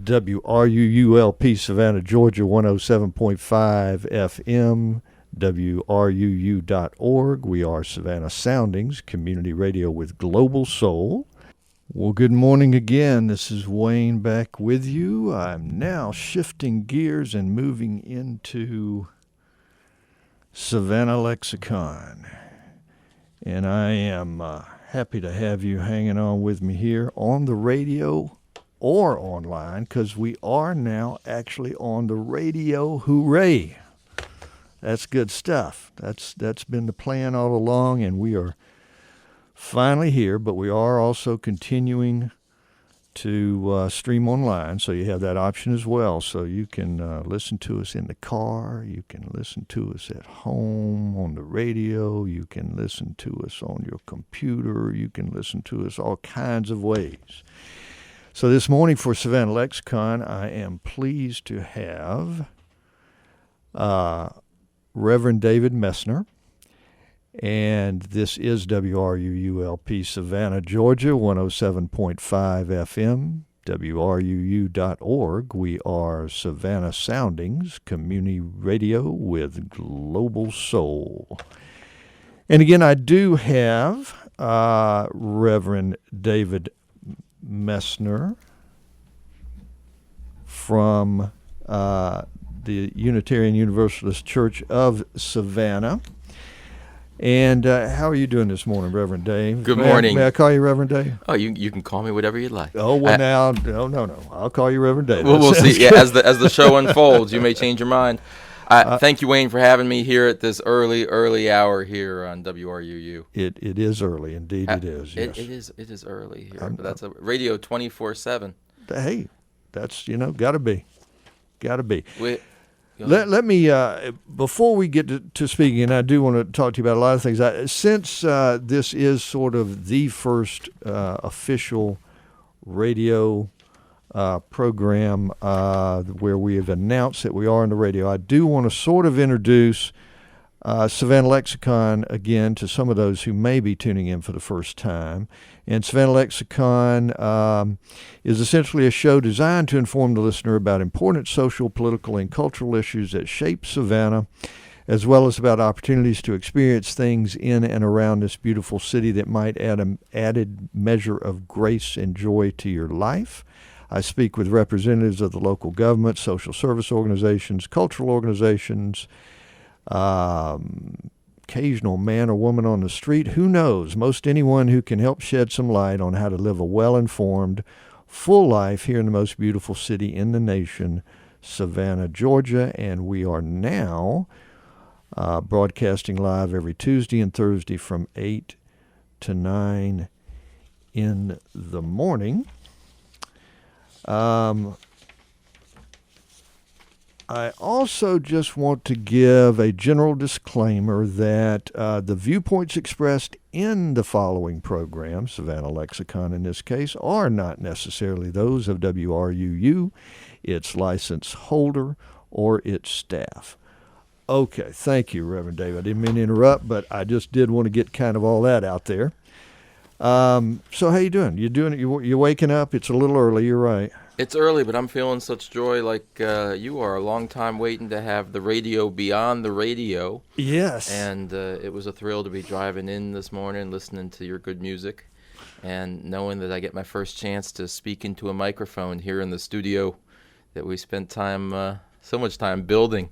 WRUULP Savannah, Georgia, 107.5 FM, WRUU.org. We are Savannah Soundings, community radio with global soul. Well, good morning again. This is Wayne back with you. I'm now shifting gears and moving into Savannah Lexicon. And I am happy to have you hanging on with me here on the radio or online, because we are now actually on the radio. Hooray! That's good stuff. That's been the plan all along, and we are finally here, but we are also continuing to stream online, so you have that option as well. So you can listen to us in the car, you can listen to us at home on the radio, you can listen to us on your computer, you can listen to us all kinds of ways. So this morning for Savannah Lexicon, I am pleased to have Reverend David Messner. And this is WRUULP Savannah, Georgia, 107.5 FM, WRUU.org. We are Savannah Soundings, community radio with global soul. And again, I do have Reverend David Messner from the Unitarian Universalist Church of Savannah. And how are you doing this morning, Reverend Dave? Good morning. May I call you Reverend Dave? Oh, you can call me whatever you'd like. Oh, well, no. I'll call you Reverend Dave. Well, we'll see. Yeah, as the show unfolds, you may change your mind. Thank you, Wayne, for having me here at this early hour here on WRUU. It is early, indeed it is. Yes. It is early here, but that's a radio 24/7. Hey, that's gotta be. Let me, before we get to speaking, and I do want to talk to you about a lot of things, since this is sort of the first official radio program where we have announced that we are on the radio, I do want to sort of introduce Savannah Lexicon again to some of those who may be tuning in for the first time. And Savannah Lexicon is essentially a show designed to inform the listener about important social, political, and cultural issues that shape Savannah, as well as about opportunities to experience things in and around this beautiful city that might add an added measure of grace and joy to your life. I speak with representatives of the local government, social service organizations, cultural organizations, occasional man or woman on the street, who knows, most anyone who can help shed some light on how to live a well-informed, full life here in the most beautiful city in the nation, Savannah, Georgia. And we are now broadcasting live every Tuesday and Thursday from 8 to 9 in the morning. I also just want to give a general disclaimer that the viewpoints expressed in the following program, Savannah Lexicon in this case, are not necessarily those of WRUU, its license holder, or its staff. Okay, thank you, Reverend David. I didn't mean to interrupt, but I just did want to get kind of all that out there. So how you doing? You're waking up? It's a little early, you're right. It's early, but I'm feeling such joy like you are. A long time waiting to have the radio beyond the radio. Yes. And it was a thrill to be driving in this morning, listening to your good music, and knowing that I get my first chance to speak into a microphone here in the studio that we spent so much time building.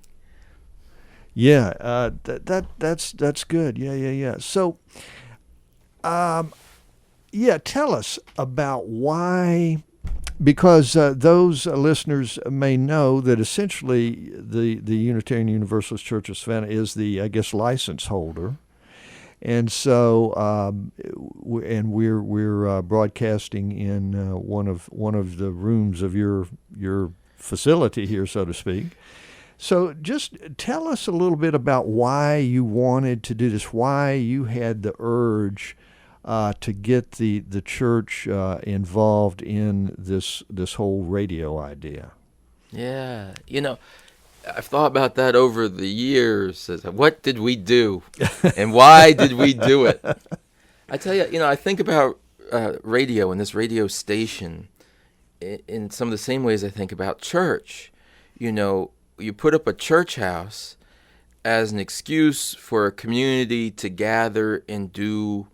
Yeah, that's good. Yeah. So, tell us about why. Because those listeners may know that essentially the Unitarian Universalist Church of Savannah is the, I guess, license holder, and so we're broadcasting in one of the rooms of your facility here, so to speak. So just tell us a little bit about why you wanted to do this, why you had the urge to get the church involved in this whole radio idea. Yeah, I've thought about that over the years. What did we do, and why did we do it? I tell you, I think about radio and this radio station in some of the same ways I think about church. You know, you put up a church house as an excuse for a community to gather and do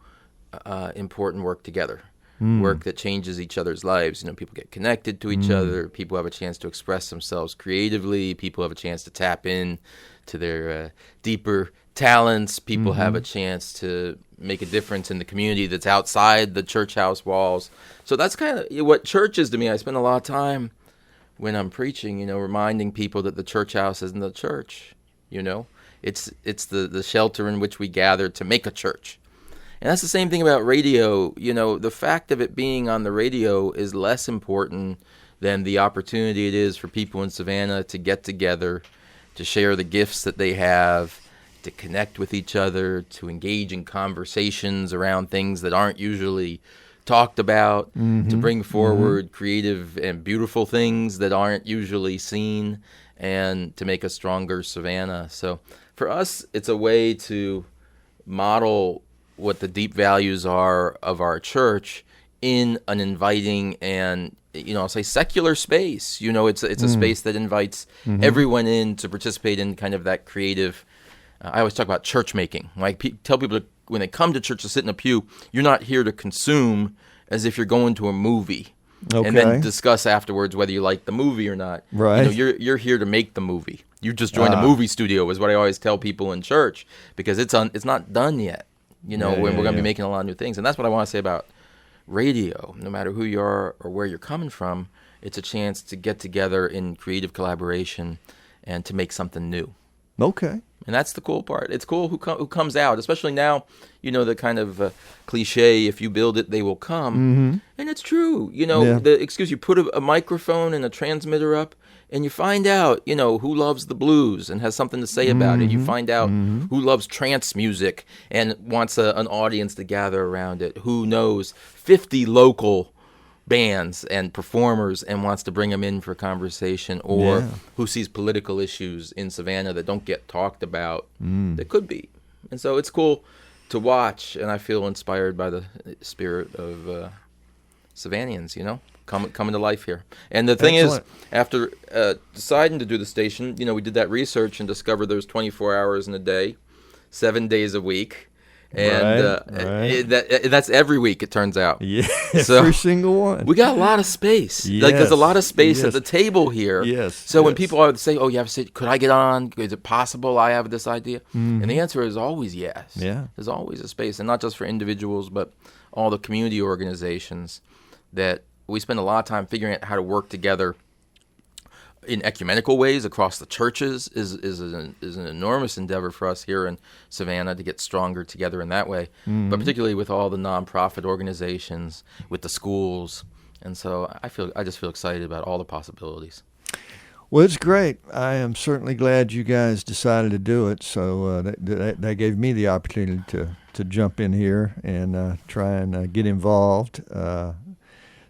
important work together. Work that changes each other's lives. You know, people get connected to each other. People have a chance to express themselves creatively. People have a chance to tap in to their deeper talents. People have a chance to make a difference in the community that's outside the church house walls. So that's kind of what church is to me. I spend a lot of time when I'm preaching, you know, reminding people that the church house isn't the church. You know, it's the shelter in which we gather to make a church. And that's the same thing about radio. You know, the fact of it being on the radio is less important than the opportunity it is for people in Savannah to get together, to share the gifts that they have, to connect with each other, to engage in conversations around things that aren't usually talked about, to bring forward creative and beautiful things that aren't usually seen, and to make a stronger Savannah. So for us, it's a way to model what the deep values are of our church in an inviting and, you know, I'll say secular space. You know, it's a space that invites everyone in to participate in kind of that creative. I always talk about church making. Like, tell people when they come to church to sit in a pew, you're not here to consume as if you're going to a movie. Okay. And then discuss afterwards whether you like the movie or not. Right. You know, you're here to make the movie. You just joined a movie studio is what I always tell people in church, because it's not done yet. You know, when we're going to be making a lot of new things. And that's what I want to say about radio. No matter who you are or where you're coming from, it's a chance to get together in creative collaboration and to make something new. Okay. And that's the cool part. It's cool who comes out, especially now, you know, the kind of cliche, if you build it, they will come. And it's true. You know, you put a microphone and a transmitter up, and you find out, you know, who loves the blues and has something to say about it. You find out who loves trance music and wants an audience to gather around it. Who knows 50 local bands and performers and wants to bring them in for conversation, or who sees political issues in Savannah that don't get talked about that could be. And so it's cool to watch, and I feel inspired by the spirit of Savannians, you know, coming to life here. And the thing is, after deciding to do the station, you know, we did that research and discovered there's 24 hours in a day, 7 days a week. And that's every week, it turns out. Yeah, so every single one. We got a lot of space. Yes. Like, there's a lot of space at the table here. Yes. So when people are saying, "Oh, you have to say, could I get on? Is it possible I have this idea?" And the answer is always yes. Yeah. There's always a space, and not just for individuals, but all the community organizations that we spend a lot of time figuring out how to work together in ecumenical ways across the churches is an enormous endeavor for us here in Savannah to get stronger together in that way, but particularly with all the nonprofit organizations, with the schools. And so I just feel excited about all the possibilities. Well, it's great. I am certainly glad you guys decided to do it. So that gave me the opportunity to jump in here and try and get involved.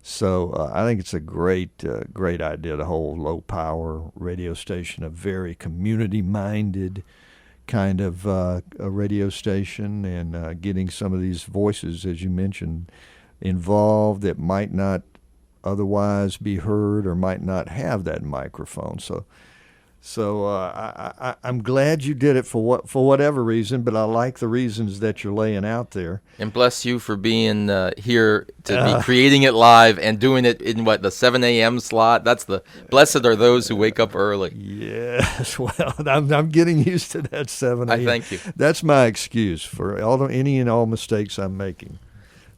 So I think it's a great idea, the whole low-power radio station, a very community-minded kind of a radio station, and getting some of these voices, as you mentioned, involved that might not otherwise be heard or might not have that microphone. So I'm glad you did it for whatever reason, but I like the reasons that you're laying out there. And bless you for being here to be creating it live and doing it in the 7 a.m. slot. That's the blessed are those who wake up early. Yes, well, I'm getting used to that 7 a.m. I thank you. That's my excuse for any and all mistakes I'm making.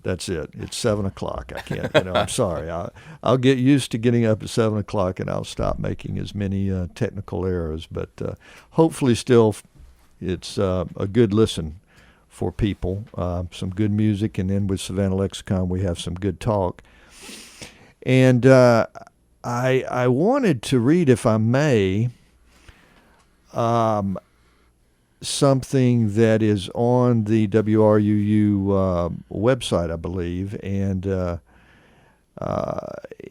That's it. It's 7 o'clock. I can't. I'm sorry. I'll get used to getting up at 7 o'clock, and I'll stop making as many technical errors. But hopefully, still, it's a good listen for people. Some good music, and then with Savannah Lexicon, we have some good talk. And I wanted to read, if I may, something that is on the WRUU website, I believe, and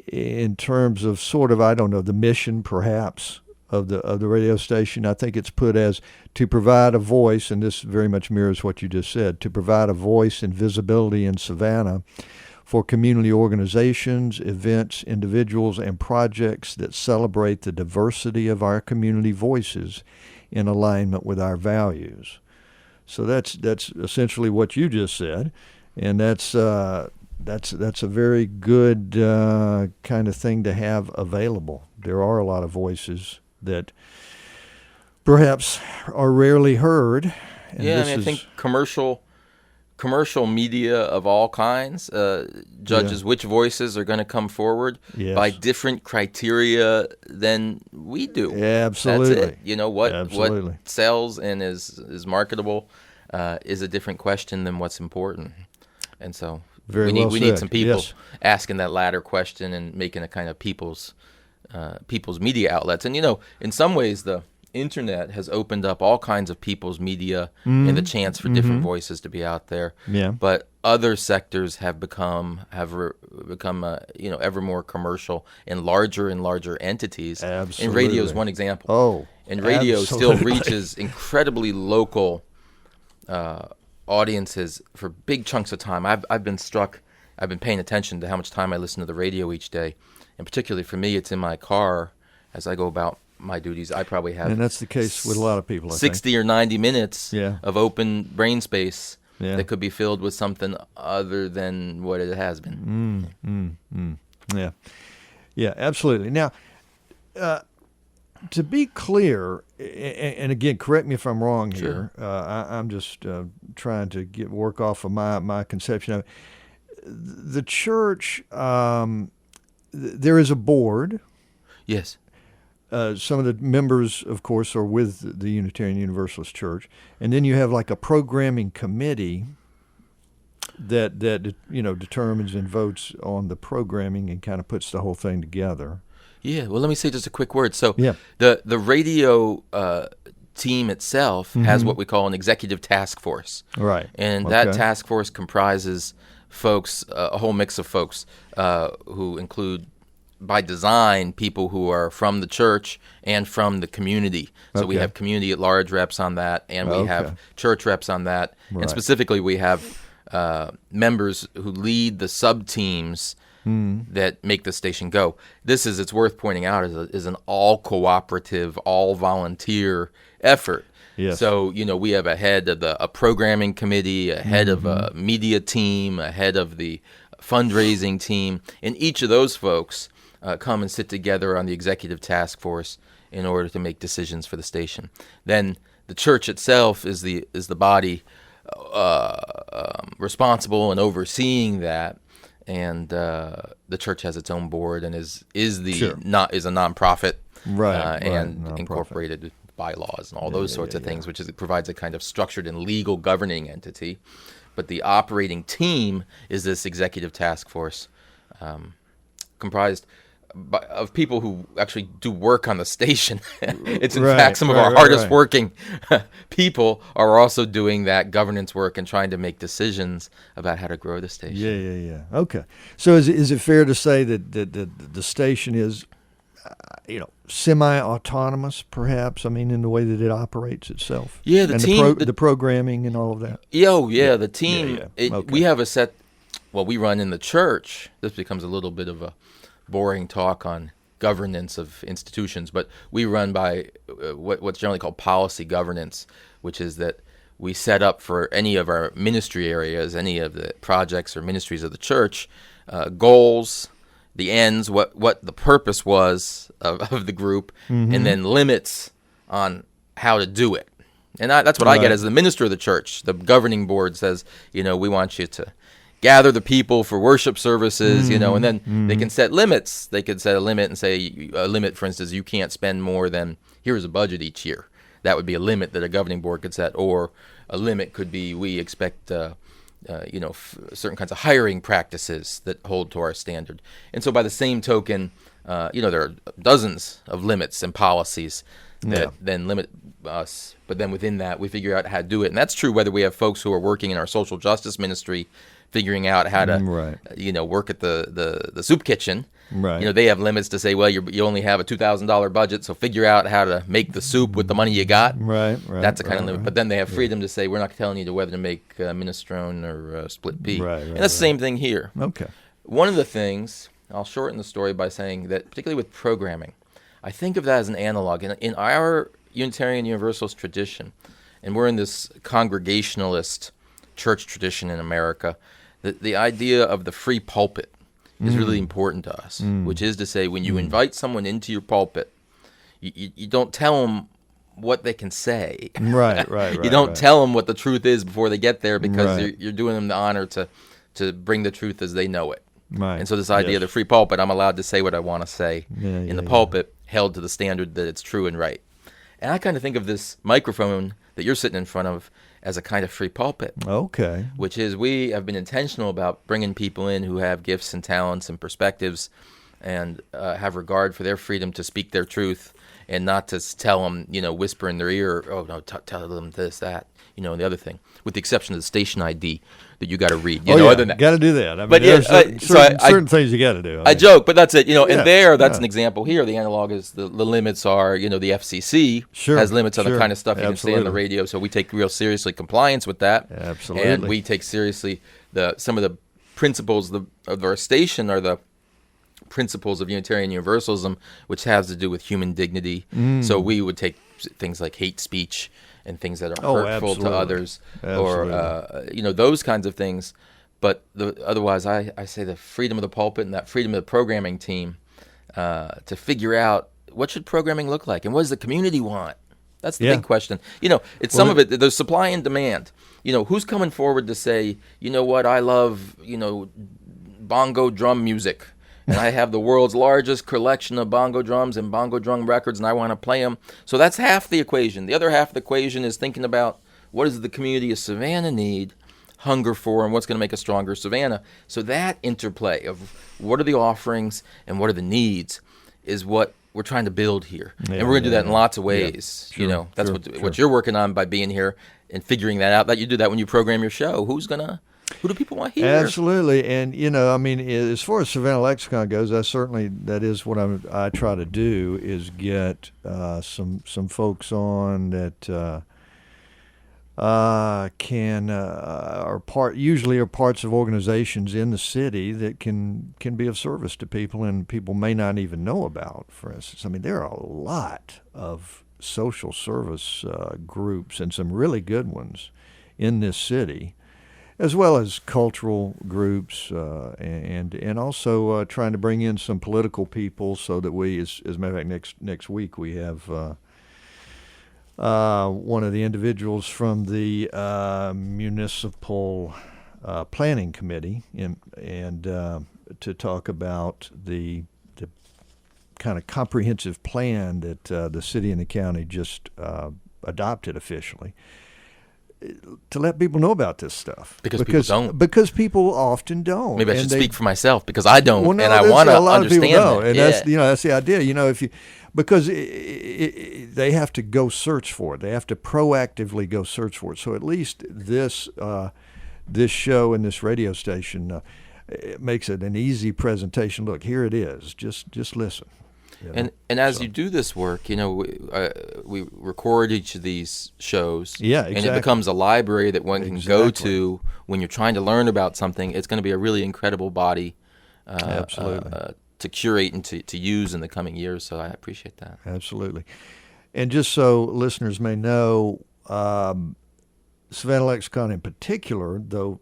in terms of sort of, I don't know, the mission perhaps of the radio station, I think it's put as to provide a voice, and this very much mirrors what you just said, to provide a voice and visibility in Savannah for community organizations, events, individuals, and projects that celebrate the diversity of our community voices in alignment with our values. So that's essentially what you just said, and that's a very good kind of thing to have available. There are a lot of voices that perhaps are rarely heard. And yeah, I think commercial media of all kinds judges which voices are going to come forward by different criteria than we do. Yeah, absolutely. That's it. What sells and is marketable is a different question than what's important. And so we need some people asking that latter question and making a kind of people's media outlets. And in some ways the internet has opened up all kinds of people's media and the chance for different voices to be out there. Yeah. But other sectors have become ever more commercial and larger entities. Absolutely. And radio is one example. Oh, and radio still reaches incredibly local audiences for big chunks of time. I've been paying attention to how much time I listen to the radio each day, and particularly for me, it's in my car as I go about my duties. I probably have, and that's the case with a lot of people, 60 or 90 minutes of open brain space that could be filled with something other than what it has been. Yeah, absolutely. Now, to be clear, and again, correct me if I'm wrong here. I'm just trying to work off of my conception of it. The church. There is a board. Yes. Some of the members, of course, are with the Unitarian Universalist Church, and then you have like a programming committee that determines and votes on the programming and kind of puts the whole thing together. Yeah. Well, let me say just a quick word. So the radio team itself has what we call an executive task force. Right. And that task force comprises folks, a whole mix of folks who include, by design, people who are from the church and from the community. So we have community at large reps on that, and we have church reps on that. Right. And specifically, we have members who lead the sub-teams that make the station go. This is, it's worth pointing out, is an all-cooperative, all-volunteer effort. Yes. So, we have a head of a programming committee, a head of a media team, a head of the fundraising team, and each of those folks come and sit together on the executive task force in order to make decisions for the station. Then the church itself is the body responsible and overseeing that, and the church has its own board and is a nonprofit, and incorporated bylaws and all those sorts of things, which provides a kind of structured and legal governing entity. But the operating team is this executive task force, comprised of people who actually do work on the station. It's in fact some of our hardest working people are also doing that governance work and trying to make decisions about how to grow the station. Yeah. Okay. So is it fair to say that the station is, semi-autonomous, perhaps? I mean, in the way that it operates itself. Yeah, the team, the programming and all of that. The team. We have a set. Well, we run in the church. This becomes a little bit of a boring talk on governance of institutions, but we run by what's generally called policy governance, which is that we set up for any of our ministry areas, any of the projects or ministries of the church, goals, the ends, what the purpose was of the group, and then limits on how to do it. And that's what I get as the minister of the church. The governing board says, we want you to gather the people for worship services, and then they can set limits. They could set a limit and say, for instance, you can't spend more than, here's a budget each year. That would be a limit that a governing board could set. Or a limit could be, we expect, certain kinds of hiring practices that hold to our standard. And so by the same token, there are dozens of limits and policies that then limit us. But then within that, we figure out how to do it. And that's true whether we have folks who are working in our social justice ministry figuring out how to, work at the soup kitchen, Right. You know, they have limits to say, well, you only have a $2,000 budget, so figure out how to make the soup with the money you got. Right. That's a kind of limit. right. But then they have freedom to say, we're not telling you whether to make minestrone or split pea. Right, and that's the same thing here. Okay. One of the things, I'll shorten the story by saying that, particularly with programming, I think of that as an analog. In our Unitarian Universalist tradition, and we're in this Congregationalist church tradition in America, the idea of the free pulpit is really important to us, which is to say, when you invite someone into your pulpit, you don't tell them what they can say. Right. You don't tell them what the truth is before they get there, because Right. you're doing them the honor to bring the truth as they know it. Right. And so this idea of the free pulpit, I'm allowed to say what I want to say in the pulpit, held to the standard that it's true and right. And I kind of think of this microphone that you're sitting in front of as a kind of free pulpit. Okay. Which is, we have been intentional about bringing people in who have gifts and talents and perspectives, and have regard for their freedom to speak their truth, and not to tell them, whisper in their ear, oh, no, tell them this, that, and the other thing, with the exception of the station ID that you got to read. Other than that. Got to do that. I mean, But there's yeah, certain things you got to do. I joke, but that's it. And that's yeah. an example here. The analog is the limits are, the FCC has limits on the kind of stuff you can say on the radio. So we take real seriously compliance with that. Absolutely. And we take seriously some of the principles of our station are the principles of Unitarian Universalism, which has to do with human dignity. So we would take things like hate speech and things that are hurtful to others, or those kinds of things. But otherwise, I say the freedom of the pulpit and that freedom of the programming team to figure out what should programming look like, and what does the community want. That's the big question. It's some of it. There's supply and demand. Who's coming forward to say, what, I love, bongo drum music, and I have the world's largest collection of bongo drums and bongo drum records, and I want to play them. So that's half the equation. The other half of the equation is thinking about what does the community of Savannah need, hunger for, and what's going to make a stronger Savannah. So that interplay of what are the offerings and what are the needs is what we're trying to build here. And we're going to do that in lots of ways. Yeah, That's what you're working on by being here and figuring that out. That you do that when you program your show. Who do people want here? Absolutely. And, as far as Savannah Lexicon goes, that is what I try to do, is get some folks on that usually are parts of organizations in the city that can be of service to people, and people may not even know about. For instance, there are a lot of social service groups, and some really good ones in this city, as well as cultural groups, and also trying to bring in some political people, so that we, as a matter of fact, next week we have one of the individuals from the municipal planning committee, and to talk about the kind of comprehensive plan that the city and the county just adopted officially, to let people know about this stuff. Because people don't. Because people often don't. Maybe I should speak for myself, because I don't, and I want to understand that. And yeah. that's the idea. Because they have to go search for it. They have to proactively go search for it. So at least this show and this radio station it makes it an easy presentation. Look, here it is. Just listen. And as you do this work, we record each of these shows. Yeah, exactly. And it becomes a library that one can go to when you're trying to learn about something. It's going to be a really incredible body to curate and to use in the coming years. So I appreciate that. Absolutely. And just so listeners may know, Savannah Lexicon in particular, though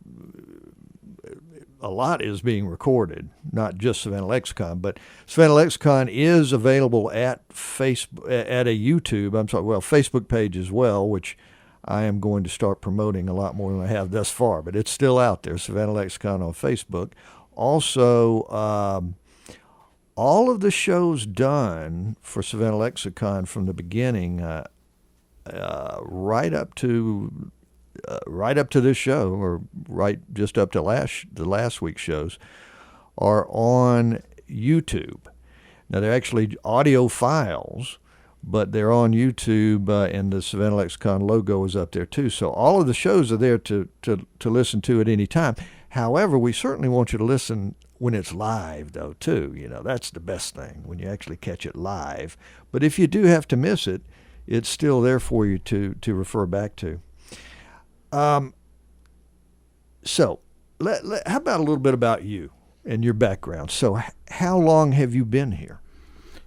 a lot is being recorded, not just Savannah Lexicon, but Savannah Lexicon is available at Facebook, at a Facebook page as well, which I am going to start promoting a lot more than I have thus far, but it's still out there, Savannah Lexicon on Facebook. Also, all of the shows done for Savannah Lexicon from the beginning, right up to this show, or just up to the last week's shows, are on YouTube. Now, they're actually audio files, but they're on YouTube, and the Savannah Lexicon logo is up there too. So all of the shows are there to listen to at any time. However, we certainly want you to listen when it's live, though, too. That's the best thing, when you actually catch it live. But if you do have to miss it, it's still there for you to refer back to. So, how about a little bit about you and your background? So, how long have you been here?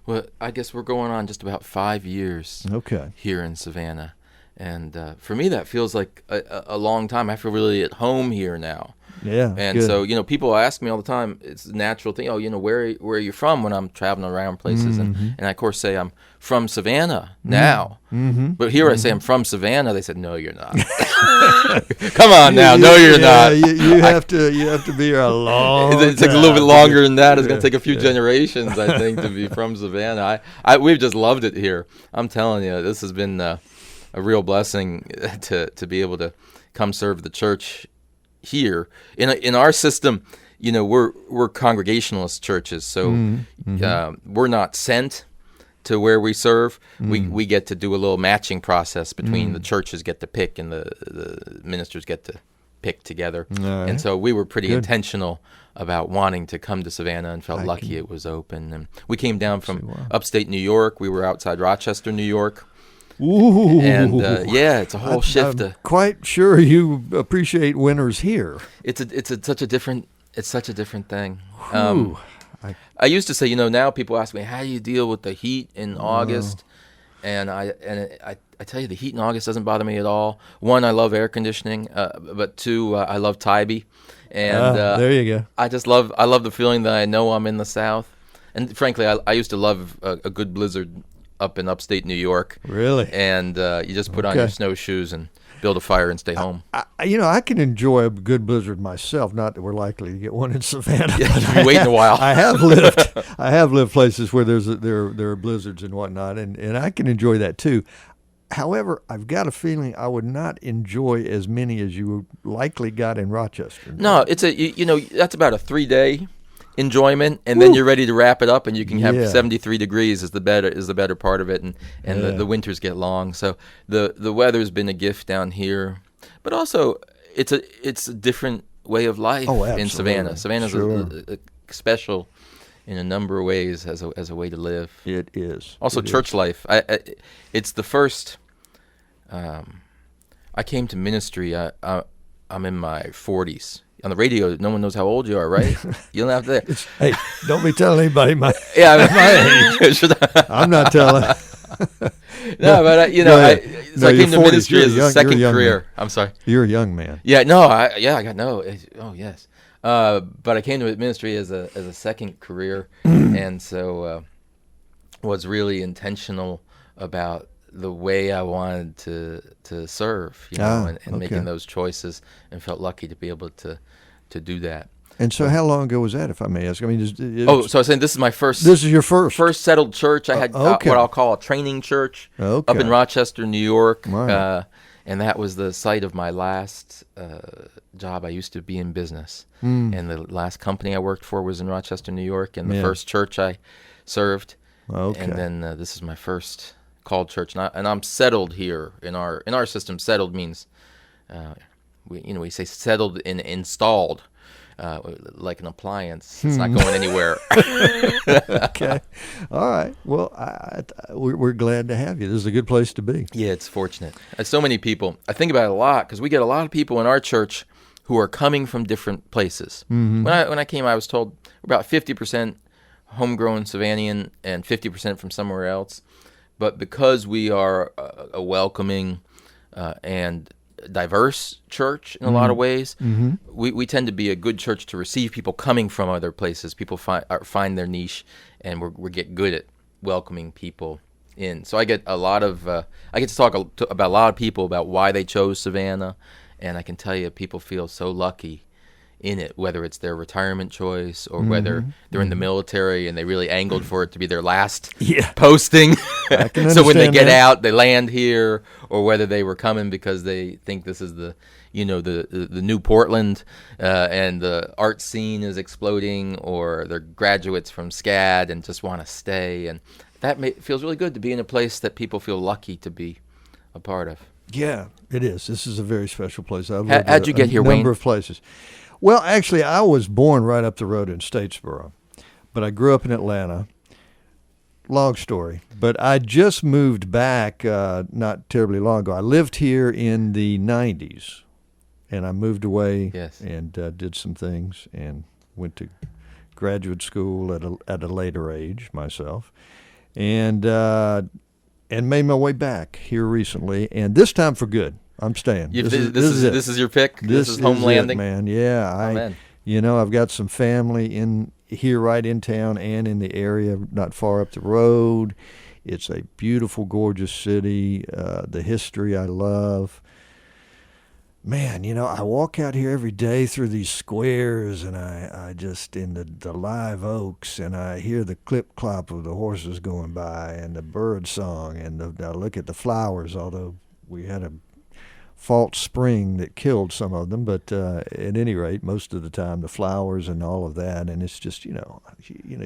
Well, I guess we're going on just about 5 years Okay. here in Savannah. And for me, that feels like a long time. I feel really at home here now. Yeah. And good. so, people ask me all the time, it's a natural thing, where are you from, when I'm traveling around places? Mm-hmm. And I, of course, say I'm from Savannah now. Mm-hmm. But here I say I'm from Savannah. They said, no, you're not. Come on now. No, you're not. You have to be here a long time. It takes a little bit longer than that. It's going to take a few generations, I think, to be from Savannah. We've just loved it here. I'm telling you, this has been a real blessing to be able to come serve the church here. In our system, we're Congregationalist churches, so we're not sent to where we serve. We get to do a little matching process between the churches get to pick and the ministers get to pick together. Right. And so we were pretty intentional about wanting to come to Savannah and felt lucky it was open. And we came down from upstate New York. We were outside Rochester, New York. Ooh. And it's a whole shift. I'm quite sure you appreciate winters here. It's such a different thing. Whew. I used to say, now people ask me, how do you deal with the heat in August? And I tell you, the heat in August doesn't bother me at all. One, I love air conditioning, but two, I love Tybee, and there you go. I love the feeling that I know I'm in the South, and frankly, I used to love a good blizzard up in upstate New York. Really? And you just put on your snowshoes and build a fire and stay home. I can enjoy a good blizzard myself. Not that we're likely to get one in Savannah. Yeah, you'll be waiting a while. I have lived places where there are blizzards and whatnot, and I can enjoy that too. However, I've got a feeling I would not enjoy as many as you likely got in Rochester. No, it's that's about a 3-day enjoyment, and then you're ready to wrap it up, and you can have 73 degrees is the better part of it, and the winters get long. So the weather's been a gift down here, but also it's a different way of life in Savannah. Savannah's a special in a number of ways as a way to live. It is. Also, church life. It's the first. I came to ministry. I'm in my 40s. On the radio, no one knows how old you are, right? You don't have to. Hey, don't be telling anybody my my age. I'm not telling. No, but I came to ministry as a second career. Man. I'm sorry. You're a young man. Yeah, no, I got no. Oh, yes. But I came to ministry as a second career, and so was really intentional about the way I wanted to serve, and making those choices, and felt lucky to be able to do that. And so how long ago was that, if I may ask? I mean, so I was saying this is my first. This is your first settled church. I had what I'll call a training church up in Rochester, New York, right. And that was the site of my last job. I used to be in business, and the last company I worked for was in Rochester, New York, and the first church I served. Okay. And then this is my first called church, and I'm settled here in our system. Settled means, we say settled and installed, like an appliance. It's not going anywhere. Okay, all right. Well, we're glad to have you. This is a good place to be. Yeah, it's fortunate. So many people. I think about it a lot because we get a lot of people in our church who are coming from different places. Mm-hmm. When I came, I was told about 50% homegrown Savannian and 50% from somewhere else. But because we are a welcoming and diverse church in a lot of ways, we tend to be a good church to receive people coming from other places. People find their niche, and we get good at welcoming people in. So I get a lot of I get to talk about a lot of people about why they chose Savannah, and I can tell you people feel so lucky in it, whether it's their retirement choice or whether they're in the military and they really angled for it to be their last posting. So when they get out, they land here, or whether they were coming because they think this is the new Portland and the art scene is exploding, or they're graduates from SCAD and just want to stay. And that feels really good to be in a place that people feel lucky to be a part of. Yeah, it is. This is a very special place. How'd you get here, Wayne? Number of places. Well, actually, I was born right up the road in Statesboro, but I grew up in Atlanta. Long story, but I just moved back not terribly long ago. I lived here in the 90s, and I moved away Yes. and did some things and went to graduate school at a later age myself, and made my way back here recently, and this time for good. I'm staying. This it. is your pick? This is home landing? It, man. Yeah. Man. I've got some family in here right in town and in the area not far up the road. It's a beautiful, gorgeous city. The history I love. Man, I walk out here every day through these squares, and I just in the live oaks, and I hear the clip-clop of the horses going by and the bird song, and I look at the flowers, although we had a false spring that killed some of them, but at any rate, most of the time, the flowers and all of that, and it's just, you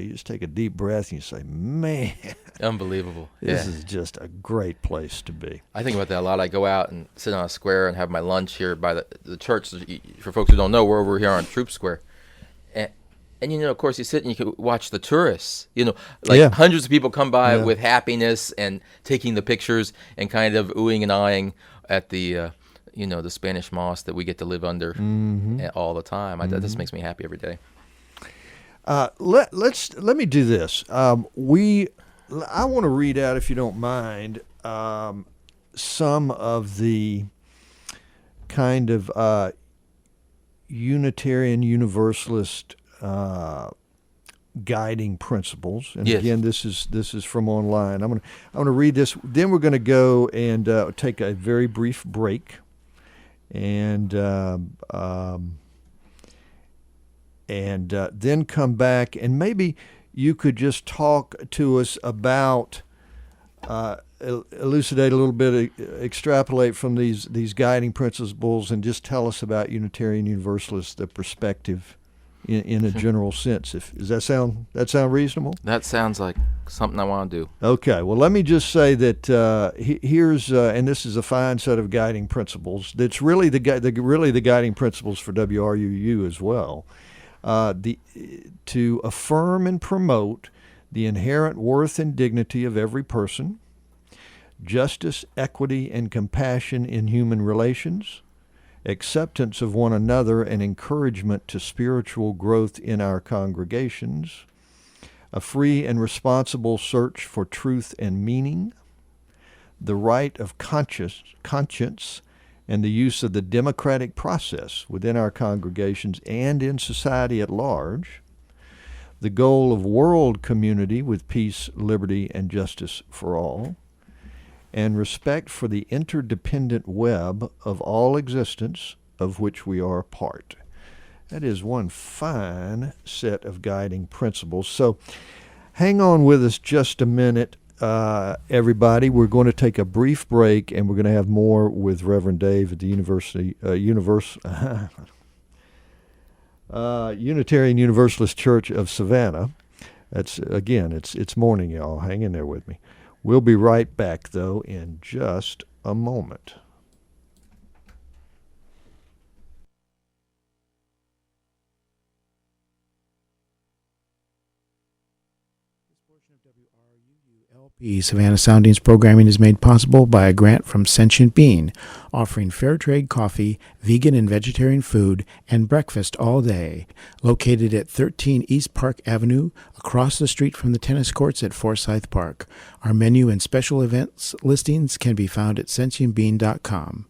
just take a deep breath and you say, man, unbelievable. This is just a great place to be. I think about that a lot. I go out and sit on a square and have my lunch here by the church. For folks who don't know, we're over here on Troop Square. And of course, you sit and you can watch the tourists. Hundreds of people come by with happiness and taking the pictures and kind of oohing and eyeing at the the Spanish moss that we get to live under all the time. That just makes me happy every day. Let me do this. I want to read out, if you don't mind, some of the kind of Unitarian Universalist guiding principles. And again, this is from online. I'm gonna read this. Then we're gonna go and take a very brief break, and then come back, and maybe you could just talk to us about elucidate a little bit, extrapolate from these guiding principles, and just tell us about Unitarian Universalist, the perspective in a general sense. Does that sound reasonable? That sounds like something I want to do. Okay. Well, let me just say that here's and this is a fine set of guiding principles. That's really the guiding principles for WRUU as well. To affirm and promote the inherent worth and dignity of every person, justice, equity, and compassion in human relations, acceptance of one another, and encouragement to spiritual growth in our congregations, a free and responsible search for truth and meaning, the right of conscience, and the use of the democratic process within our congregations and in society at large, the goal of world community with peace, liberty, and justice for all, and respect for the interdependent web of all existence of which we are a part. That is one fine set of guiding principles. So hang on with us just a minute, everybody. We're going to take a brief break, and we're going to have more with Reverend Dave at the Unitarian Universalist Church of Savannah. It's morning, y'all. Hang in there with me. We'll be right back, though, in just a moment. The Savannah Soundings programming is made possible by a grant from Sentient Bean, offering fair trade coffee, vegan and vegetarian food, and breakfast all day. Located at 13 East Park Avenue, across the street from the tennis courts at Forsyth Park. Our menu and special events listings can be found at sentientbean.com.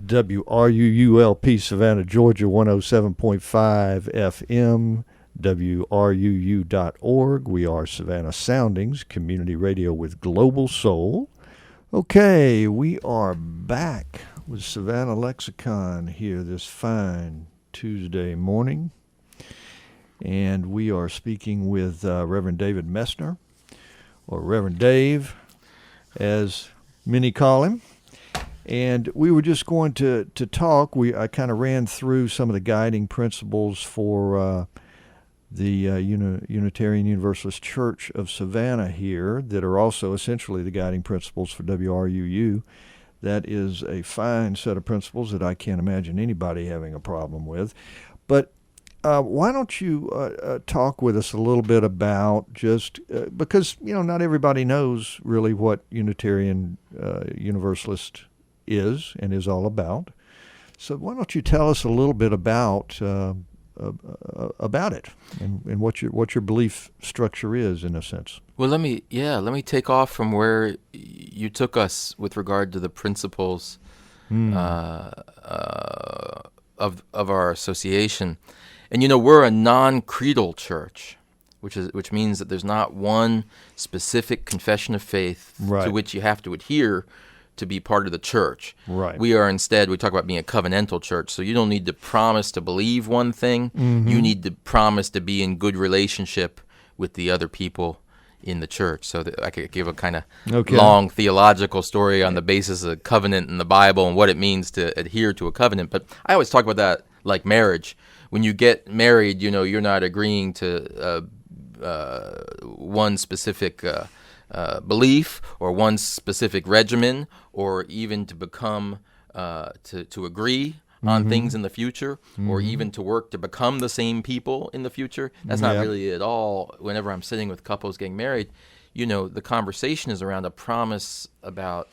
WRUULP Savannah, Georgia, 107.5 FM, WRUU.org. We are Savannah Soundings, community radio with global soul. Okay, we are back with Savannah Lexicon here this fine Tuesday morning. And we are speaking with Reverend David Messner, or Reverend Dave, as many call him. And we were just going to talk. I kind of ran through some of the guiding principles for the Unitarian Universalist Church of Savannah here that are also essentially the guiding principles for WRUU. That is a fine set of principles that I can't imagine anybody having a problem with. But why don't you talk with us a little bit about just because not everybody knows really what Unitarian Universalist is and is all about. So why don't you tell us a little bit about it and what your belief structure is in a sense. Well, let me take off from where you took us with regard to the principles of our association. And we're a non-creedal church, which means that there's not one specific confession of faith to which you have to adhere to be part of the church. Right. We are instead, we talk about being a covenantal church, so you don't need to promise to believe one thing. Mm-hmm. You need to promise to be in good relationship with the other people in the church. So that I could give a kind of long theological story on the basis of covenant in the Bible and what it means to adhere to a covenant. But I always talk about that like marriage. When you get married, you're not agreeing to one specific belief or one specific regimen, or even to become to agree on things in the future, or even to work to become the same people in the future. That's not really at all. Whenever I'm sitting with couples getting married, the conversation is around a promise about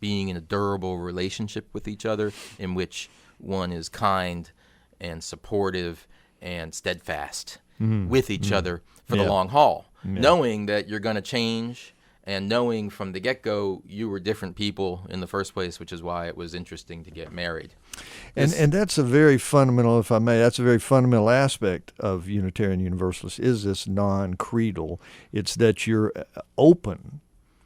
being in a durable relationship with each other, in which one is kind and supportive and steadfast with each other for the long haul, knowing that you're going to change, and knowing from the get-go you were different people in the first place, which is why it was interesting to get married. And that's a very fundamental, if I may, that's a very fundamental aspect of Unitarian Universalist, is this non-creedal. It's that you're open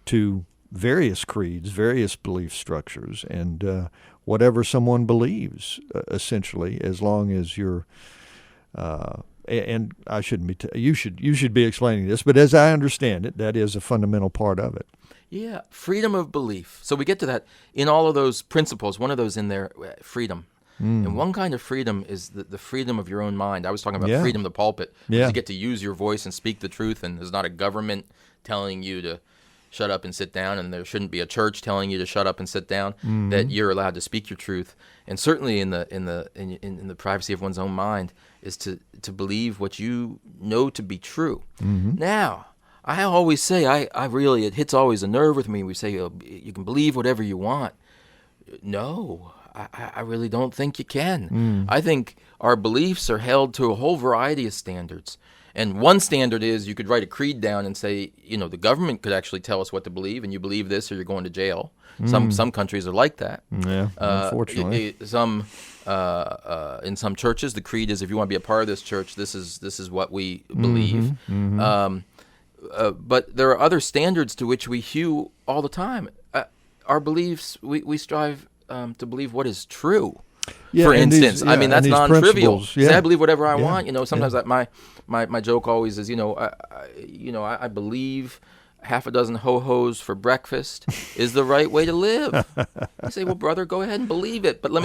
to various creeds, various belief structures, and whatever someone believes, essentially, as long as you're and I shouldn't be. You should be explaining this, but as I understand it, that is a fundamental part of it. Yeah, freedom of belief. So we get to that in all of those principles. One of those in there, freedom. And one kind of freedom is the freedom of your own mind. I was talking about freedom of the pulpit. You get to use your voice and speak the truth, and there's not a government telling you to shut up and sit down, and there shouldn't be a church telling you to shut up and sit down. That you're allowed to speak your truth, and certainly in the privacy of one's own mind, is to believe what you know to be true. Now, I always say, I really, it hits always a nerve with me. We say, you can believe whatever you want. No, I really don't think you can. I think our beliefs are held to a whole variety of standards. And one standard is you could write a creed down and say, the government could actually tell us what to believe, and you believe this or you're going to jail. Some countries are like that. Yeah, unfortunately. In some churches, the creed is, if you want to be a part of this church, this is what we believe. But there are other standards to which we hew all the time. Our beliefs, we strive to believe what is true. Yeah, for instance, that's non-trivial. Yeah. I believe whatever I want. Sometimes my joke always is, I believe half a dozen ho-hos for breakfast is the right way to live. I say, well, brother, go ahead and believe it, but let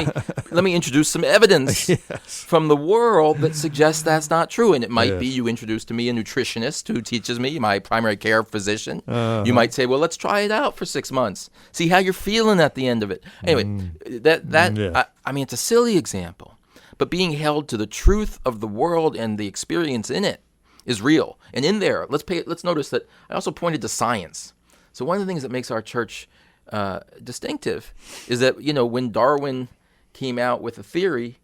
me introduce some evidence from the world that suggests that's not true. And it might be you introduce to me a nutritionist who teaches me, my primary care physician. You might say, well, let's try it out for 6 months, see how you're feeling at the end of it. Anyway, it's a silly example, but being held to the truth of the world and the experience in it is real. And in there, let's notice that I also pointed to science. So one of the things that makes our church distinctive is that, when Darwin came out with a theory,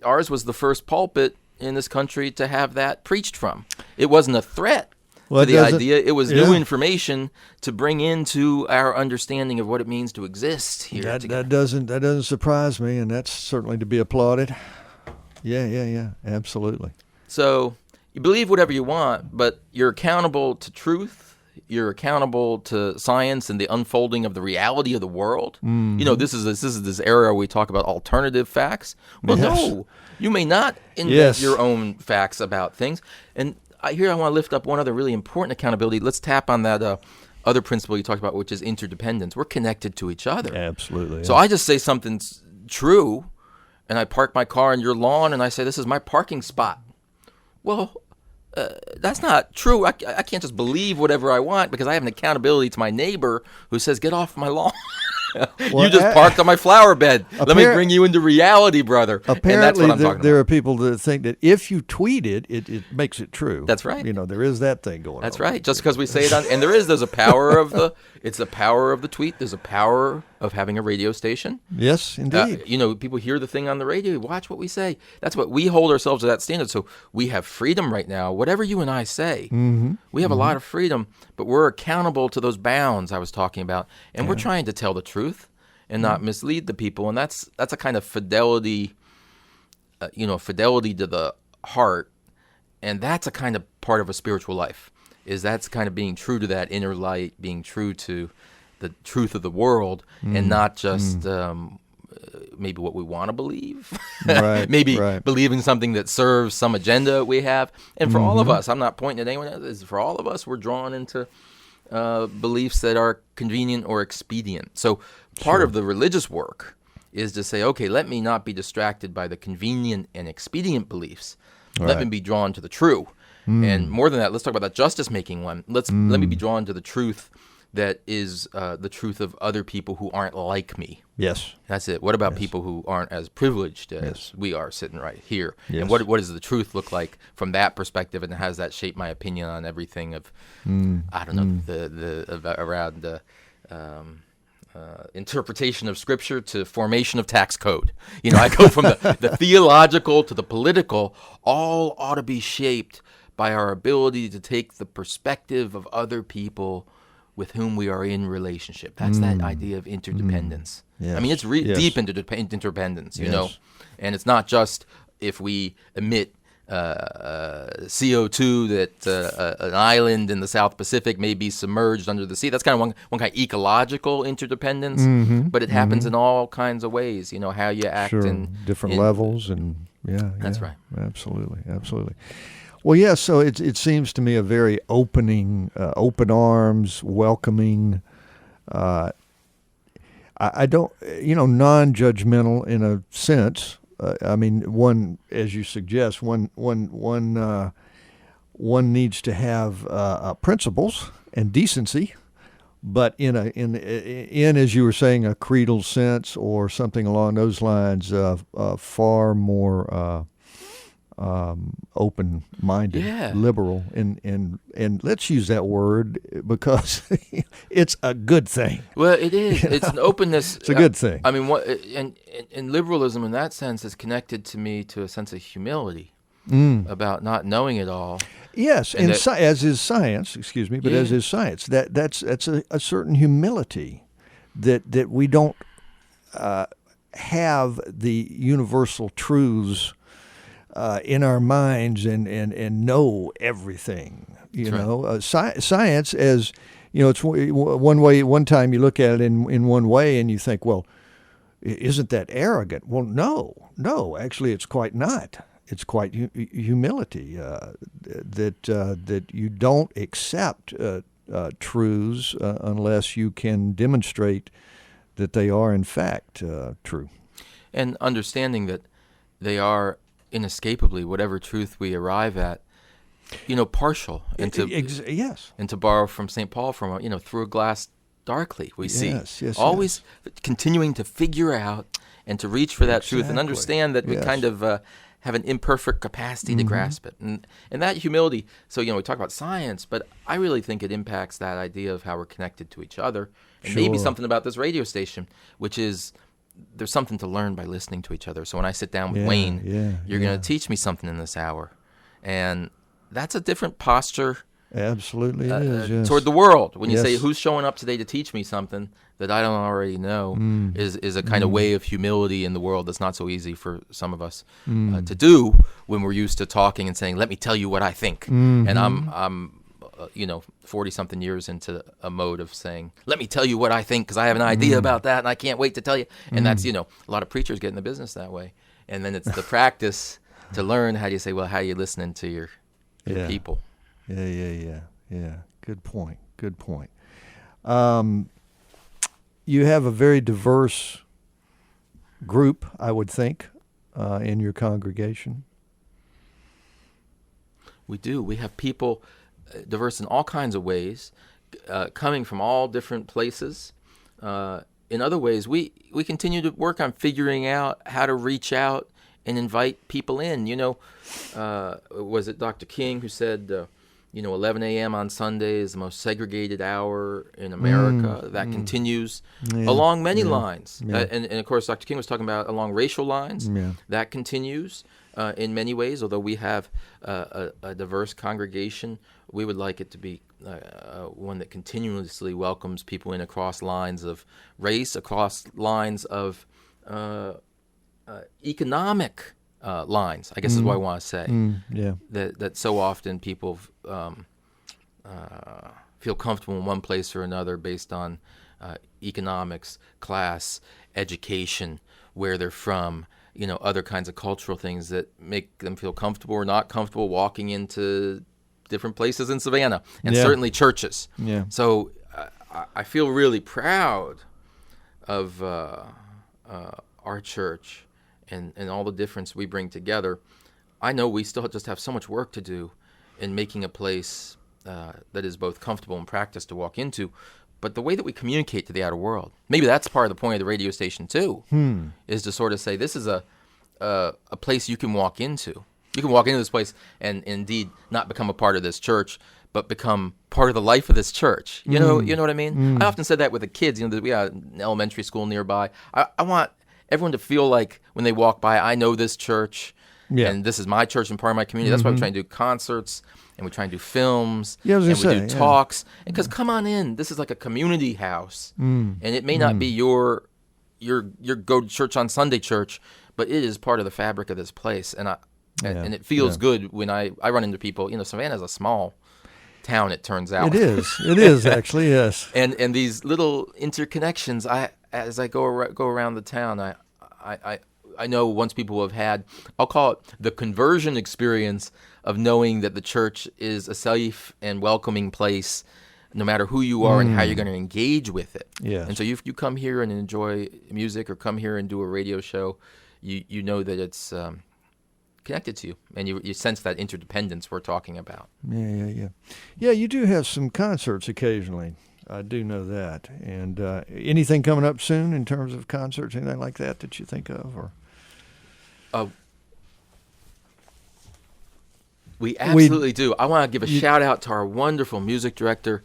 ours was the first pulpit in this country to have that preached from. It wasn't a threat, for the doesn't- idea. It was yeah. new information to bring into our understanding of what it means to exist here together. That doesn't surprise me, and that's certainly to be applauded. Yeah, absolutely. So you believe whatever you want, but you're accountable to truth. You're accountable to science and the unfolding of the reality of the world. Mm-hmm. You know, this is this era where we talk about alternative facts. Well, Yes. no, you may not invent Yes. your own facts about things. And I want to lift up one other really important accountability. Let's tap on that other principle you talked about, which is interdependence. We're connected to each other. Absolutely. So I just say something's true, and I park my car on your lawn, and I say, this is my parking spot. Well, that's not true. I can't just believe whatever I want because I have an accountability to my neighbor who says, get off my lawn. Well, you just parked on my flower bed. Let me bring you into reality, brother. And that's Apparently, what I'm talking there about. are people that think that if you tweet it, it makes it true. That's right. You know, there is that thing going on. That's right. Just because we say it and there's a power of it's the power of the tweet. There's a power of having a radio station. Yes, indeed. People hear the thing on the radio, watch what we say. That's what we hold ourselves to that standard. So we have freedom right now. Whatever you and I say, we have a lot of freedom, but we're accountable to those bounds I was talking about, and we're trying to tell the truth and not mislead the people. And that's a kind of fidelity, fidelity to the heart, and that's a kind of part of a spiritual life. That's kind of being true to that inner light, being true to the truth of the world, and not just maybe what we want to believe. Right, maybe right. believing something that serves some agenda we have. And for all of us, I'm not pointing at anyone else. For all of us, we're drawn into beliefs that are convenient or expedient. So part of the religious work is to say, okay, let me not be distracted by the convenient and expedient beliefs. Let me be drawn to the true. And more than that, let's talk about that justice-making one. Let me be drawn to the truth that is the truth of other people who aren't like me. Yes. That's it. What about people who aren't as privileged as we are sitting right here? Yes. And what does the truth look like from that perspective? And how does that shape my opinion on everything of, I don't know, around interpretation of Scripture to formation of tax code? I go from the theological to the political. All ought to be shaped by our ability to take the perspective of other people with whom we are in relationship. That's that idea of interdependence. Yes. I mean, it's deep interdependence, you know. And it's not just if we emit CO2 that an island in the South Pacific may be submerged under the sea. That's kind of one kind of ecological interdependence, but it happens in all kinds of ways. How you act in different levels, and That's right. Absolutely. Well, yeah. So it seems to me a very open arms, welcoming. I don't, non-judgmental in a sense. I mean, one, as you suggest, one needs to have principles and decency, but in as you were saying, a creedal sense or something along those lines, far more open-minded, liberal, and let's use that word because it's a good thing. Well, it is. It's an openness. It's a good thing. I mean, and liberalism in that sense is connected to me to a sense of humility about not knowing it all. Yes, and as is science. Excuse me, but as is science, that's a certain humility that we don't have the universal truths in our minds and know everything. Science, as it's one way. One time you look at it in one way and you think, well, isn't that arrogant? Well, no, actually, it's quite not. It's quite humility that you don't accept truths unless you can demonstrate that they are in fact true, and understanding that they are inescapably, whatever truth we arrive at, partial. And to borrow from St. Paul, through a glass darkly, we see. Always continuing to figure out and to reach for that truth and understand that we kind of have an imperfect capacity to grasp it. And that humility, so, we talk about science, but I really think it impacts that idea of how we're connected to each other. And maybe something about this radio station, which is there's something to learn by listening to each other. So when I sit down with Wayne, you're going to teach me something in this hour. And that's a different posture Absolutely, it is. Yes. toward the world. When you say, Yes. who's showing up today to teach me something that I don't already know, is a kind of way of humility in the world that's not so easy for some of us to do when we're used to talking and saying, let me tell you what I think. And I'm 40-something years into a mode of saying, let me tell you what I think because I have an idea about that and I can't wait to tell you. And that's, a lot of preachers get in the business that way. And then it's the practice to learn how do you say, well, how are you listening to your people? Yeah. Good point. You have a very diverse group, I would think, in your congregation. We do. We have people diverse in all kinds of ways, coming from all different places. In other ways, we continue to work on figuring out how to reach out and invite people in. Was it Dr. King who said, 11 a.m. on Sunday is the most segregated hour in America. That continues along many lines. Yeah. And of course, Dr. King was talking about along racial lines. Yeah. That continues in many ways. Although we have a diverse congregation, we would like it to be one that continuously welcomes people in across lines of race, across lines of economic lines, I guess is what I want to say. That so often people feel comfortable in one place or another based on economics, class, education, where they're from, other kinds of cultural things that make them feel comfortable or not comfortable walking into different places in Savannah, and certainly churches. Yeah. So I feel really proud of our church and all the difference we bring together. I know we still just have so much work to do in making a place that is both comfortable and practice to walk into, but the way that we communicate to the outer world, maybe that's part of the point of the radio station too, is to sort of say this is a place you can walk into. You can walk into this place and indeed not become a part of this church, but become part of the life of this church. You know what I mean? I often said that with the kids. We have an elementary school nearby. I want everyone to feel like when they walk by, I know this church, and this is my church and part of my community. That's why we try and do concerts, and we try and do films, and we do talks. Because come on in, this is like a community house, and it may not be your go to church on Sunday church, but it is part of the fabric of this place, and and it feels good when I run into people. Savannah's a small town, it turns out. It is actually, yes. And these little interconnections, as I go around the town, I know once people have had, I'll call it the conversion experience of knowing that the church is a safe and welcoming place, no matter who you are and how you're going to engage with it. Yes. And so if you come here and enjoy music or come here and do a radio show, you know that it's connected to you, and you sense that interdependence we're talking about. Yeah, you do have some concerts occasionally. I do know that. And anything coming up soon in terms of concerts, anything like that you think of? Or we absolutely do. I want to give a shout out to our wonderful music director,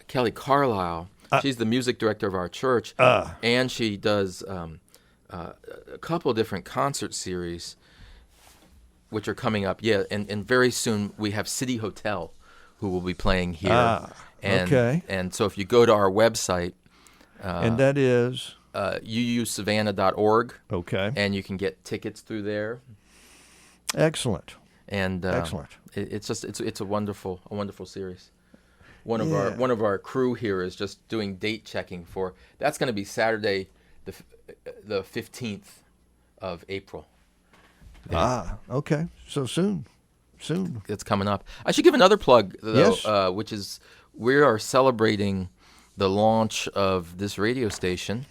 Kelly Carlisle. She's the music director of our church, and she does a couple of different concert series which are coming up. And very soon we have City Hotel who will be playing here. And so if you go to our website, and that is uusavannah.org. Okay. And you can get tickets through there. Excellent. And excellent. It's a wonderful series. One of our crew here is just doing date checking for that's going to be Saturday, the 15th of April. Okay. So soon. It's coming up. I should give another plug, though, yes. Which is we are celebrating the launch of this radio station,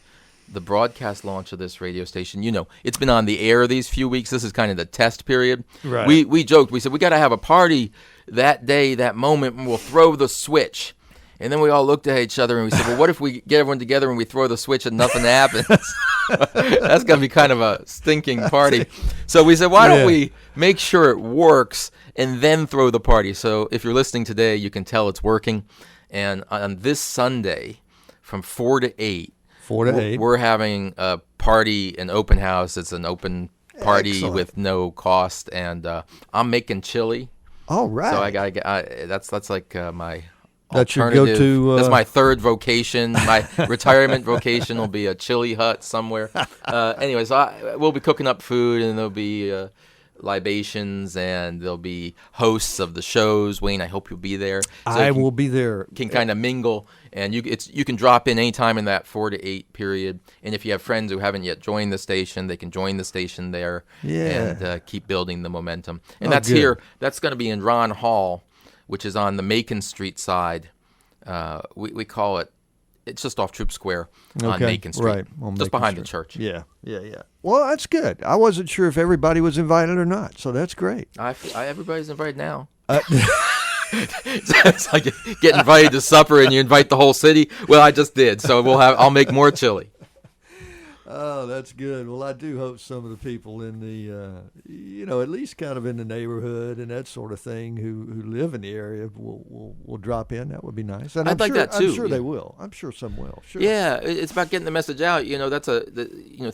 the broadcast launch of this radio station. It's been on the air these few weeks. This is kind of the test period. Right. We joked. We said, we got to have a party that day, that moment, and we'll throw the switch. And then we all looked at each other and we said, well, what if we get everyone together and we throw the switch and nothing happens? That's going to be kind of a stinking party. So we said, why don't we make sure it works and then throw the party? So if you're listening today, you can tell it's working. And on this Sunday from 4 to 8, we're having a party, an open house. It's an open party with no cost. And I'm making chili. All right. So I gotta get. That's like my. That's your alternative. go-to. That's my third vocation. My retirement vocation will be a chili hut somewhere. Anyways, we'll be cooking up food, and there'll be libations, and there'll be hosts of the shows. Wayne, I hope you'll be there. So I will be there. Can kind of mingle, and you can drop in anytime in that 4 to 8 period. And if you have friends who haven't yet joined the station, they can join the station there and keep building the momentum. And that's good. here. That's going to be in Ron Hall, which is on the Macon Street side. We call it, it's just off Troop Square on Macon Street, right, on just Macon behind Street. the church. Yeah. Well, that's good. I wasn't sure if everybody was invited or not, so that's great. Everybody's invited now. It's like get invited to supper and you invite the whole city. Well, I just did, so I'll make more chili. Oh, that's good. Well, I do hope some of the people in the, at least kind of in the neighborhood and that sort of thing who live in the area will drop in. That would be nice. And I'd like that too. I'm sure they will. I'm sure some will. Sure. Yeah, it's about getting the message out. That's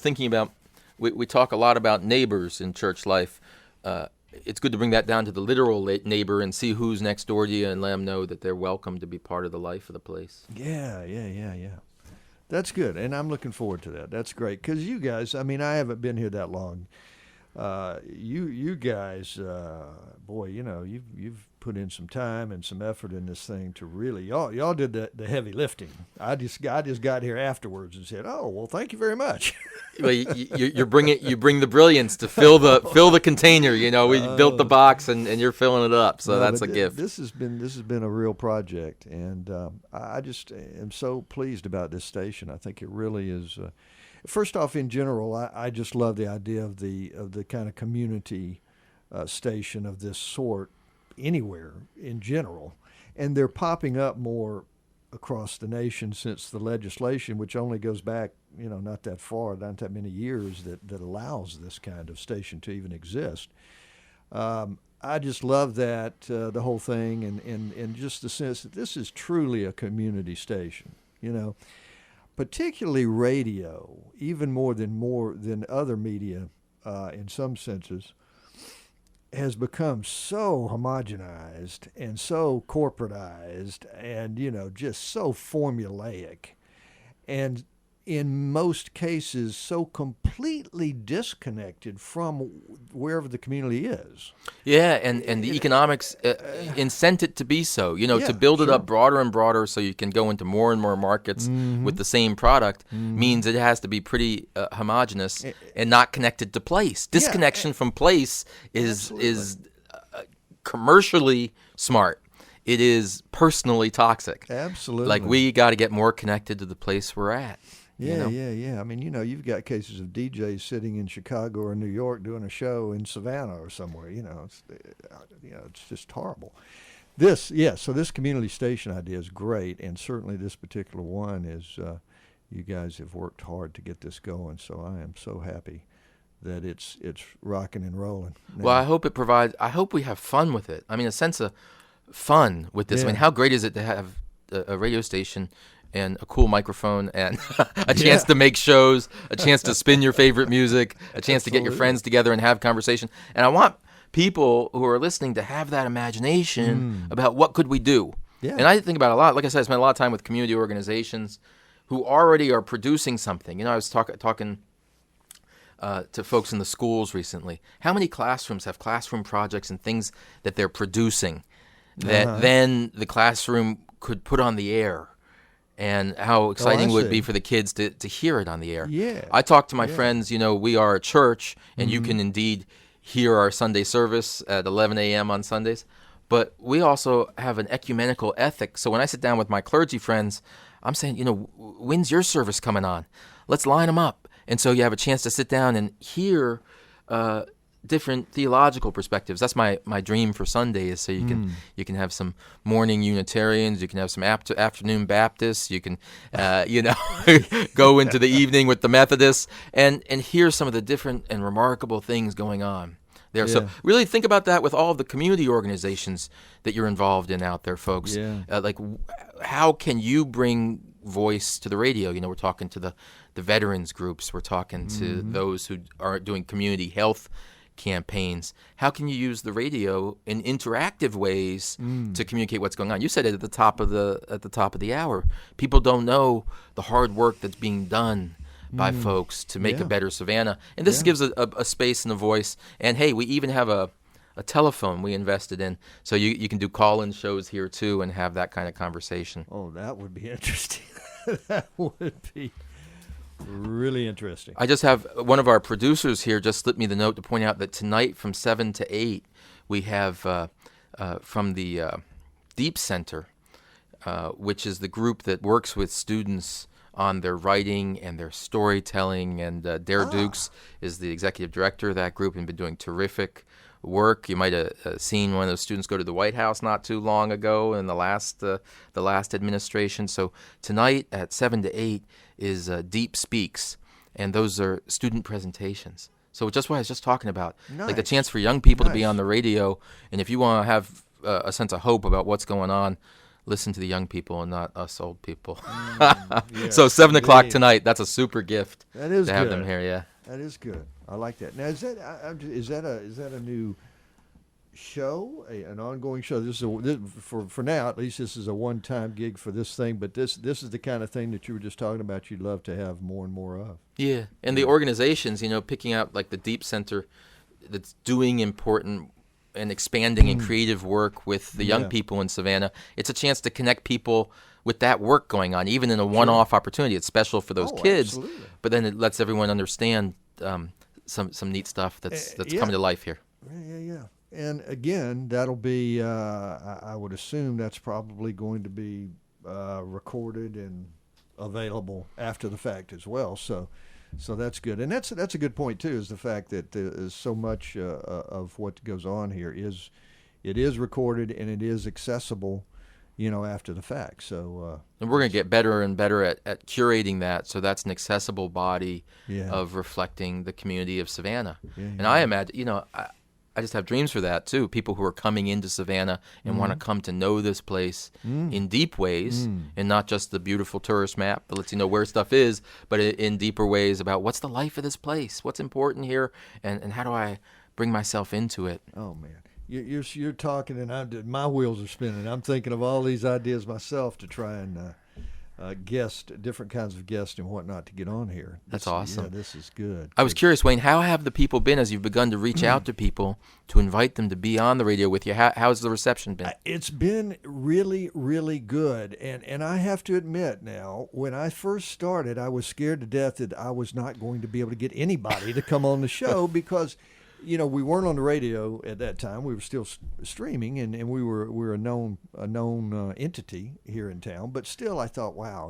thinking about. We talk a lot about neighbors in church life. It's good to bring that down to the literal neighbor and see who's next door to you and let them know that they're welcome to be part of the life of the place. Yeah. That's good, and I'm looking forward to that. That's great, because you guys, I haven't been here that long. You guys, boy, you've put in some time and some effort in this thing to really, y'all did the heavy lifting. I just got here afterwards and said, oh, well, thank you very much. Well, you bring the brilliance to fill the container. We built the box and you're filling it up. So that's a gift. This has been a real project, and I just am so pleased about this station. I think it really is. First off, in general, I just love the idea of the kind of community station of this sort anywhere in general, and they're popping up more across the nation since the legislation, which only goes back, not that far, not that many years, that allows this kind of station to even exist. I just love that, the whole thing, and just the sense that this is truly a community station, particularly radio, even more than other media in some senses, has become so homogenized and so corporatized and, just so formulaic, and in most cases so completely disconnected from wherever the community is. Yeah, and the economics incent it to be so, to build it up broader and broader so you can go into more and more markets with the same product means it has to be pretty homogenous and not connected to place. Disconnection from place is commercially smart. It is personally toxic. Absolutely. Like, we got to get more connected to the place we're at. Yeah. You've got cases of DJs sitting in Chicago or New York doing a show in Savannah or somewhere. It's just horrible. So this community station idea is great, and certainly this particular one is. You guys have worked hard to get this going, so I am so happy that it's rocking and rolling now. Well, I hope we have fun with it. A sense of fun with this. Yeah. How great is it to have a radio station and a cool microphone and a chance to make shows, a chance to spin your favorite music, a chance to get your friends together and have conversation. And I want people who are listening to have that imagination about what could we do. Yeah. And I think about it a lot. Like I said, I spent a lot of time with community organizations who already are producing something. I was talking to folks in the schools recently. How many classrooms have classroom projects and things that they're producing that then the classroom could put on the air? And how exciting it would be for the kids to hear it on the air. Yeah. I talk to my friends, we are a church, and you can indeed hear our Sunday service at 11 a.m. on Sundays. But we also have an ecumenical ethic. So when I sit down with my clergy friends, I'm saying, when's your service coming on? Let's line them up. And so you have a chance to sit down and hear different theological perspectives. That's my dream for Sundays. So you can have some morning Unitarians, you can have some afternoon Baptists, you can go into the evening with the Methodists and hear some of the different and remarkable things going on there. Yeah. So really think about that with all of the community organizations that you're involved in out there, folks. Yeah. How can you bring voice to the radio? We're talking to the veterans groups, we're talking to those who are doing community health campaigns. How can you use the radio in interactive ways to communicate what's going on? You said it at the top of the hour. People don't know the hard work that's being done by folks to make a better Savannah, and this gives a space and a voice. And hey, we even have a telephone we invested in, so you can do call-in shows here too and have that kind of conversation. Oh, that would be interesting. That would be really interesting. I just have one of our producers here just slipped me the note to point out that tonight from 7 to 8 we have from the Deep Center, which is the group that works with students on their writing and their storytelling, and Dare Dukes is the executive director of that group and been doing terrific work. You might have seen one of those students go to the White House not too long ago in the last administration. So tonight at 7 to 8 is Deep Speaks, and those are student presentations. So just what I was just talking about, like the chance for young people to be on the radio, and if you want to have a sense of hope about what's going on, listen to the young people and not us old people. Yes, so 7 o'clock indeed. tonight, that's a super gift That is to have good. them here, yeah. That is good. I like that. Now, is that a new show, an ongoing show? For now, at least, this is a one-time gig for this thing. But this is the kind of thing that you were just talking about. You'd love to have more and more of. Yeah, and the organizations, picking out like the Deep Center that's doing important and expanding and creative work with the young people in Savannah. It's a chance to connect people with that work going on, even in a one-off opportunity. It's special for those kids, absolutely. but then it lets everyone understand some neat stuff that's coming to life here. Yeah. And again, that'll be, I would assume that's probably going to be recorded and available after the fact as well. So that's good. And that's a good point, too, is the fact that so much of what goes on here is recorded and it is accessible, after the fact. So and we're going to get better and better at curating that, so that's an accessible body of reflecting the community of Savannah. And I imagine, I just have dreams for that, too. People who are coming into Savannah and want to come to know this place in deep ways, and not just the beautiful tourist map that lets you know where stuff is, but in deeper ways about what's the life of this place, what's important here, and how do I bring myself into it. Oh, man. You're talking, and my wheels are spinning. I'm thinking of all these ideas myself to try and different kinds of guests and whatnot to get on here. That's awesome. Yeah, this is good. I was curious, Wayne, how have the people been as you've begun to reach out to people to invite them to be on the radio with you? How's the reception been? It's been really, really good. And I have to admit now, when I first started, I was scared to death that I was not going to be able to get anybody to come on the show because, we weren't on the radio at that time. We were still streaming, and we were a known entity here in town. But still, I thought, wow,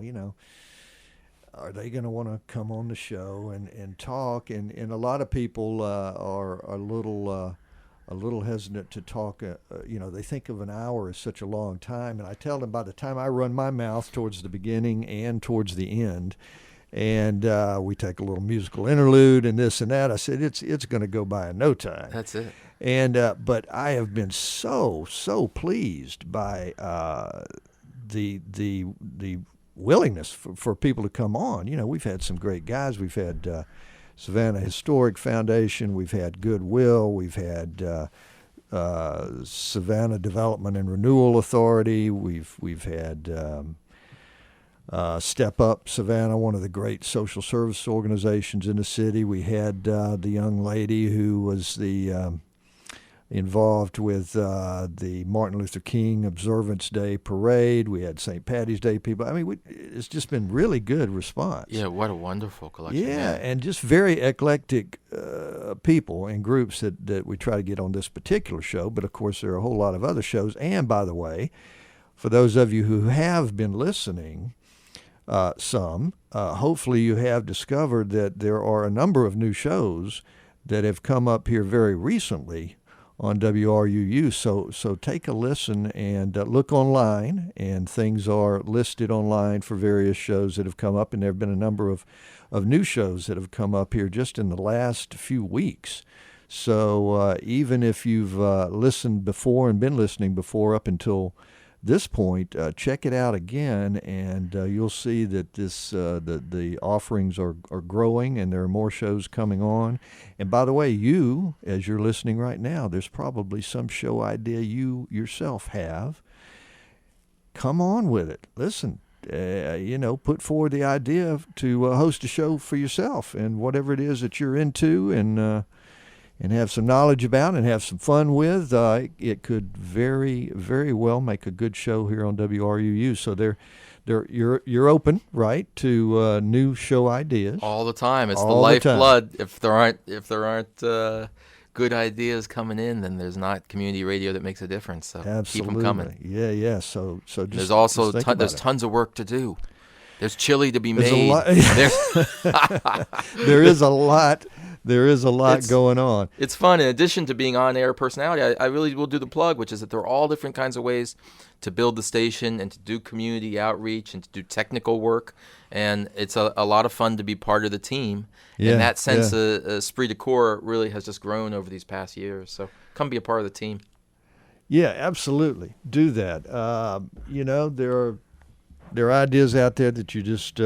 are they going to want to come on the show and talk? And a lot of people are a little hesitant to talk. They think of an hour as such a long time, and I tell them by the time I run my mouth towards the beginning and towards the end, and we take a little musical interlude and this and that, I said it's going to go by in no time. That's it. And but I have been so pleased by the willingness for people to come on. We've had some great guys. We've had Savannah Historic Foundation. We've had Goodwill. We've had Savannah Development and Renewal Authority. We've had Step Up Savannah, one of the great social service organizations in the city. We had the young lady who was involved with the Martin Luther King Observance Day Parade. We had St. Patty's Day people. I mean, it's just been really good response. Yeah, what a wonderful collection. Yeah, and just very eclectic people and groups that we try to get on this particular show. But, of course, there are a whole lot of other shows. And, by the way, for those of you who have been listening, hopefully you have discovered that there are a number of new shows that have come up here very recently on WRUU. So take a listen and look online, and things are listed online for various shows that have come up, and there have been a number of new shows that have come up here just in the last few weeks. So even if you've listened before and been listening before up until this point, check it out again, and you'll see that the offerings are growing, and there are more shows coming on. And by the way, you, as you're listening right now, there's probably some show idea you yourself have. Come on with it. Listen, put forward the idea to host a show for yourself and whatever it is that you're into, and have some knowledge about and have some fun with. It could very, very well make a good show here on WRUU. So you're open, right, to new show ideas all the time. It's all the lifeblood. If there aren't good ideas coming in, then there's not community radio that makes a difference. So Absolutely. keep them coming. Yeah. So just there's also just there's tons of work to do. There's chili to be There's made. There is a lot. There is a lot going on. It's fun. In addition to being on-air personality, I really will do the plug, which is that there are all different kinds of ways to build the station and to do community outreach and to do technical work. And it's a lot of fun to be part of the team. In that sense, esprit de corps really has just grown over these past years. So come be a part of the team. Yeah, absolutely. Do that. There are ideas out there that you just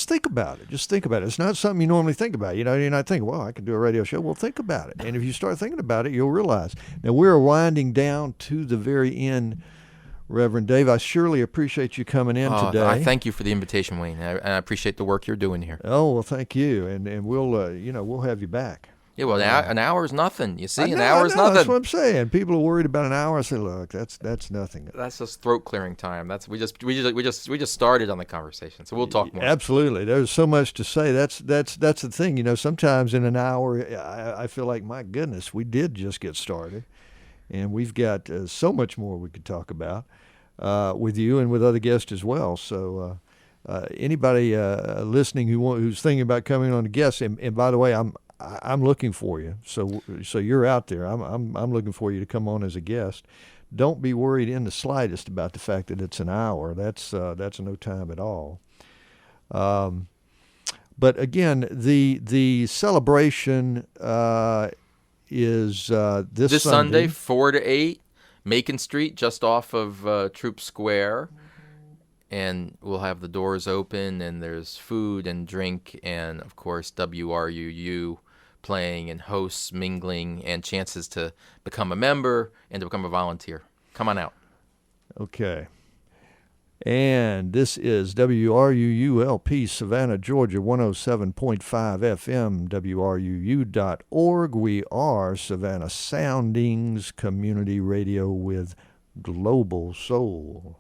think about it. Just think about it. It's not something you normally think about. You're not thinking, well, I could do a radio show. Well, think about it. And if you start thinking about it, you'll realize. Now, we're winding down to the very end, Reverend Dave. I surely appreciate you coming in today. I thank you for the invitation, Wayne. I appreciate the work you're doing here. Oh, well, thank you. And we'll have you back. Yeah, well, an hour is nothing. You see, an hour is nothing. That's what I'm saying. People are worried about an hour. I say, look, that's nothing. That's just throat clearing time. We just started on the conversation, so we'll talk more. Absolutely, there's so much to say. That's the thing. Sometimes in an hour, I feel like, my goodness, we did just get started, and we've got so much more we could talk about with you and with other guests as well. So. Anybody listening who's thinking about coming on a guest, and by the way, I'm looking for you. So you're out there. I'm looking for you to come on as a guest. Don't be worried in the slightest about the fact that it's an hour. That's no time at all. But again, the celebration is this Sunday, 4 to 8, Macon Street, just off of Troop Square. And we'll have the doors open, and there's food and drink, and of course WRUU playing, and hosts mingling, and chances to become a member and to become a volunteer. Come on out. Okay. And this is WRUU-LP, Savannah, Georgia, 107.5 FM, WRUU.org. We are Savannah Soundings Community Radio with Global Soul.